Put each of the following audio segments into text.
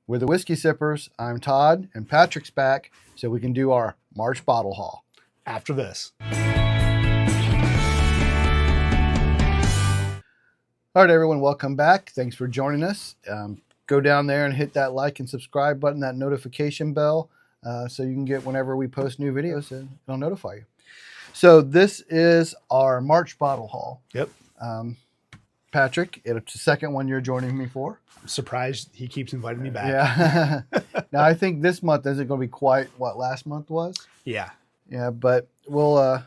With the Whiskey Sippers, I'm Todd, and Patrick's back so we can do our March bottle haul. After this. All right, everyone, welcome back. Thanks for joining us. Go down there and hit that like and subscribe button, that notification bell, so you can get whenever we post new videos, and it'll notify you. So this is our March bottle haul. Yep. Patrick, it's the second one you're joining me for. I'm surprised he keeps inviting me back. Yeah. Now, I think this month isn't going to be quite what last month was. Yeah. Yeah, but we'll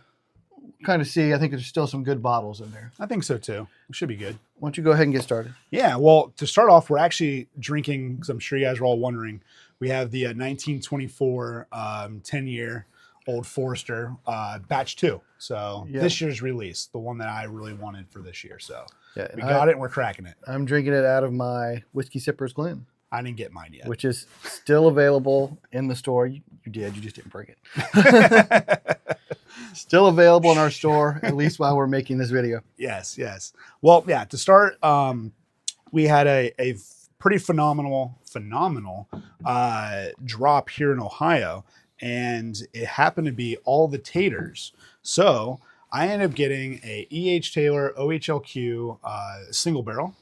kind of see. I think there's still some good bottles in there. I think so too. It should be good. Why don't you go ahead and get started? Yeah. Well, to start off, we're actually drinking, because I'm sure you guys are all wondering, we have the 1924 10-year Old Forester batch 2. So this year's release, the one that I really wanted for this year. So we got it and we're cracking it. I'm drinking it out of my Whiskey Sippers Glen. I didn't get mine yet. Which is still available in the store. You did. You just didn't bring it. Still available in our store, at least while we're making this video. Yes, yes. Well, yeah, to start, we had a pretty phenomenal drop here in Ohio, and it happened to be all the taters. So I ended up getting a E.H. Taylor OHLQ single barrel.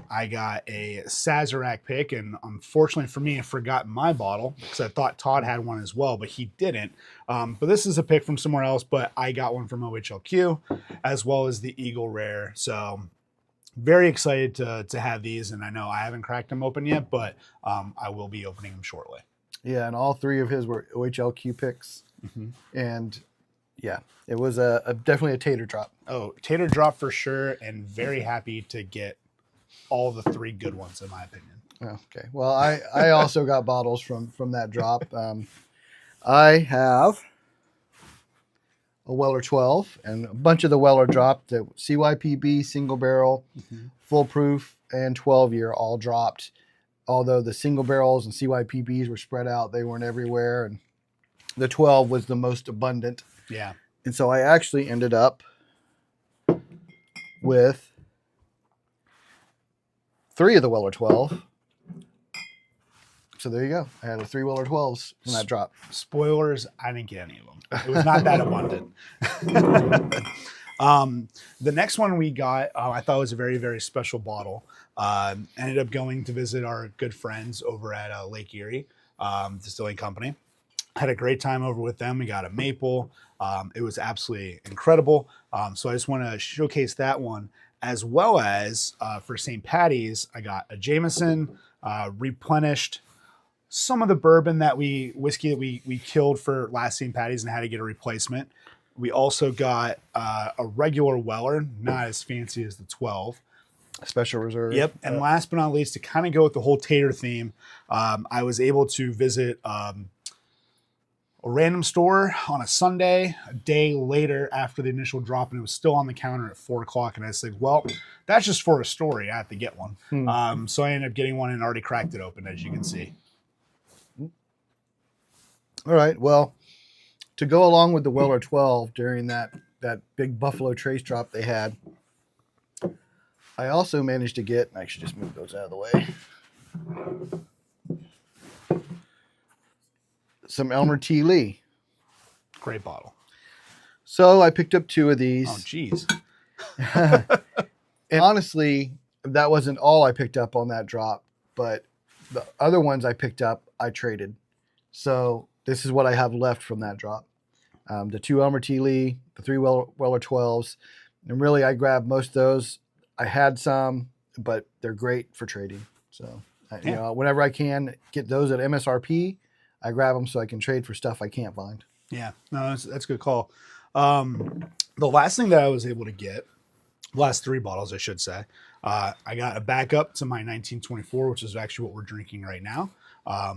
I got a Sazerac pick, and unfortunately for me, I forgot my bottle because I thought Todd had one as well, but he didn't. But this is a pick from somewhere else, but I got one from OHLQ as well as the Eagle Rare. So very excited to have these, and I know I haven't cracked them open yet, but I will be opening them shortly. Yeah, and all three of his were OHLQ picks, and yeah, it was definitely a tater drop. Oh, tater drop for sure, and very happy to get all the 3 good ones, in my opinion. Okay. Well, I also got bottles from that drop. I have a Weller 12, and a bunch of the Weller dropped. The CYPB, single barrel, full proof, and 12-year all dropped. Although the single barrels and CYPBs were spread out, they weren't everywhere, and the 12 was the most abundant. Yeah. And so I actually ended up with 3 of the Weller 12. So there you go. I had 3 Weller 12s from that drop. Spoilers, I didn't get any of them. It was not that abundant. The next one we got, I thought was a very, very special bottle. Ended up going to visit our good friends over at Lake Erie Distilling Company. Had a great time over with them. We got a maple. It was absolutely incredible. So I just want to showcase that one, as well as for St. Patty's, I got a Jameson, replenished some of the bourbon whiskey that we killed for last St. Patty's and had to get a replacement. We also got a regular Weller, not as fancy as the 12. Special reserve. Yep. And last but not least, to kind of go with the whole tater theme, I was able to visit a random store on a Sunday, a day later after the initial drop, and it was still on the counter at 4 o'clock. And I said, well, that's just for a story. I have to get one. So I ended up getting one and already cracked it open, as you can see. All right. Well, to go along with the Weller 12 during that big Buffalo Trace drop they had, I also managed to get, I should just move those out of the way, some Elmer T. Lee. Great bottle. So I picked up 2 of these. Oh, geez. And honestly, that wasn't all I picked up on that drop, but the other ones I picked up, I traded. So this is what I have left from that drop. The 2 Elmer T. Lee, the 3 Weller 12s. And really, I grabbed most of those. I had some, but they're great for trading. So, you know, whenever I can get those at MSRP, I grab them so I can trade for stuff I can't find. Yeah, no, that's a good call. The last thing that I was able to get, last 3 bottles, I should say, I got a backup to my 1924, which is actually what we're drinking right now.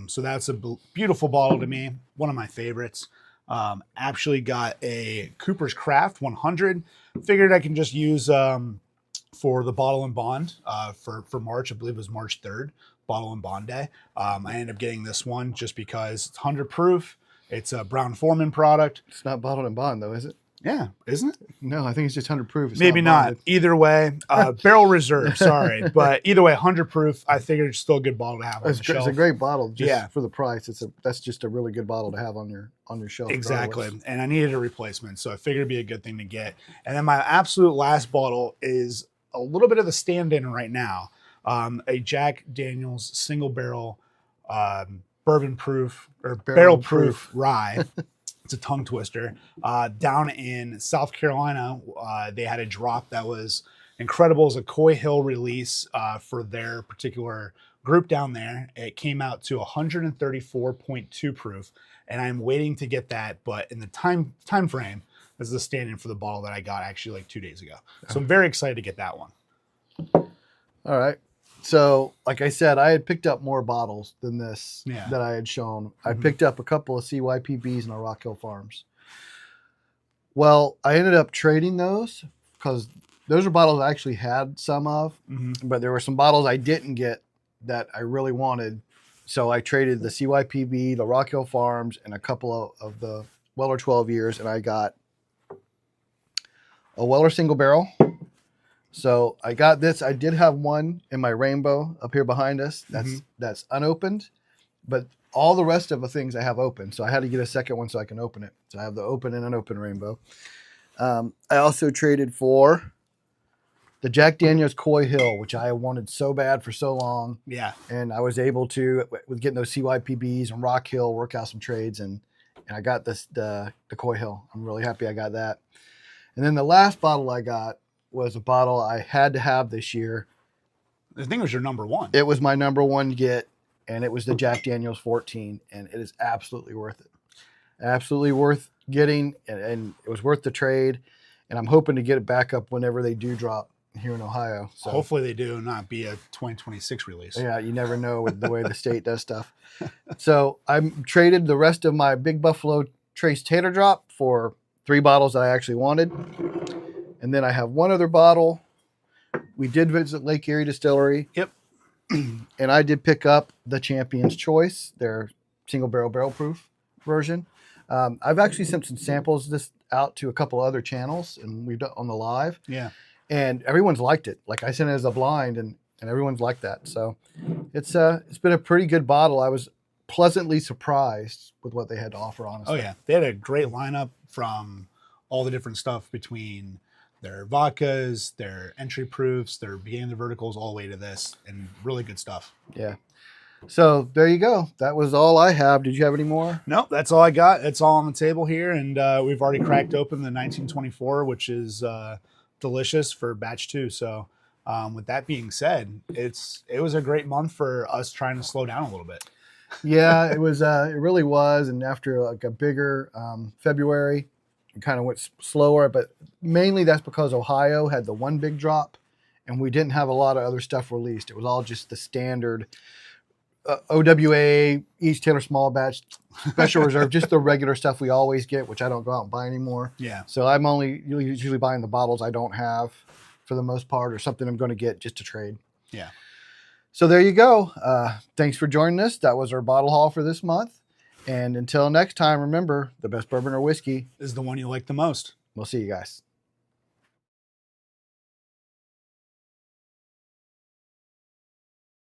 So that's a beautiful bottle to me, one of my favorites. Actually got a Cooper's Craft 100. Figured I can just use for the Bottle and Bond for March. I believe it was March 3rd, Bottle and Bond Day. I ended up getting this one just because it's 100 proof. It's a Brown Forman product. It's not Bottled and Bond, though, is it? Yeah, isn't it? No, I think it's just 100 proof. It's Maybe not. bonded. Either way, barrel reserve. Sorry, but either way, 100 proof. I figured it's still a good bottle to have on the shelf. It's a great bottle. Just Yeah. for the price. That's just a really good bottle to have on your shelf. Exactly. regardless. And I needed a replacement, so I figured it'd be a good thing to get. And then my absolute last bottle is a little bit of the stand-in right now. A Jack Daniel's single barrel bourbon proof or barrel proof rye. It's a tongue twister. Down in South Carolina, they had a drop that was incredible. It was a Coy Hill release for their particular group down there. It came out to 134.2 proof, and I'm waiting to get that. But in the time frame, this is the stand-in for the bottle that I got actually like 2 days ago. So I'm very excited to get that one. All right. So, like I said, I had picked up more bottles than this that I had shown. I picked up a couple of CYPBs and a Rock Hill Farms. Well, I ended up trading those because those are bottles I actually had some of, but there were some bottles I didn't get that I really wanted. So I traded the CYPB, the Rock Hill Farms, and a couple of the Weller 12 years, and I got a Weller single barrel. So I got this. I did have one in my rainbow up here behind us. That's unopened, but all the rest of the things I have open. So I had to get a second one so I can open it. So I have the open and unopened rainbow. I also traded for the Jack Daniel's Coy Hill, which I wanted so bad for so long. Yeah. And I was able to, with getting those CYPBs and Rock Hill, work out some trades, and I got the Coy Hill. I'm really happy I got that. And then the last bottle I got was a bottle I had to have this year. I think it was your number one. It was my number one get, and it was the Jack Daniel's 14, and it is absolutely worth it. Absolutely worth getting, and it was worth the trade, and I'm hoping to get it back up whenever they do drop here in Ohio. So hopefully they do not be a 2026 release. Yeah, you never know with the way the state does stuff. So I traded the rest of my Big Buffalo Trace Tater Drop for 3 bottles that I actually wanted. And then I have one other bottle. We did visit Lake Erie Distillery. Yep. And I did pick up the Champion's Choice, their single barrel proof version. I've actually sent some samples of this out to a couple other channels, and we've done on the live. Yeah. And everyone's liked it. Like I sent it as a blind, and everyone's liked that. So it's been a pretty good bottle. I was pleasantly surprised with what they had to offer, honestly. Oh yeah, they had a great lineup from all the different stuff between their vodkas, their entry proofs, their beginning of the verticals, all the way to this, and really good stuff. Yeah. So there you go. That was all I have. Did you have any more? Nope, that's all I got. It's all on the table here, and we've already cracked open the 1924, which is delicious for batch 2. So with that being said, it was a great month for us trying to slow down a little bit. Yeah, it was. It really was. And after like a bigger February, it kind of went slower. But mainly that's because Ohio had the one big drop, and we didn't have a lot of other stuff released. It was all just the standard OWA, East Taylor Small Batch, Special Reserve, just the regular stuff we always get, which I don't go out and buy anymore. Yeah. So I'm only usually buying the bottles I don't have for the most part, or something I'm going to get just to trade. Yeah. So there you go. Thanks for joining us. That was our bottle haul for this month. And until next time, remember, the best bourbon or whiskey is the one you like the most. We'll see you guys.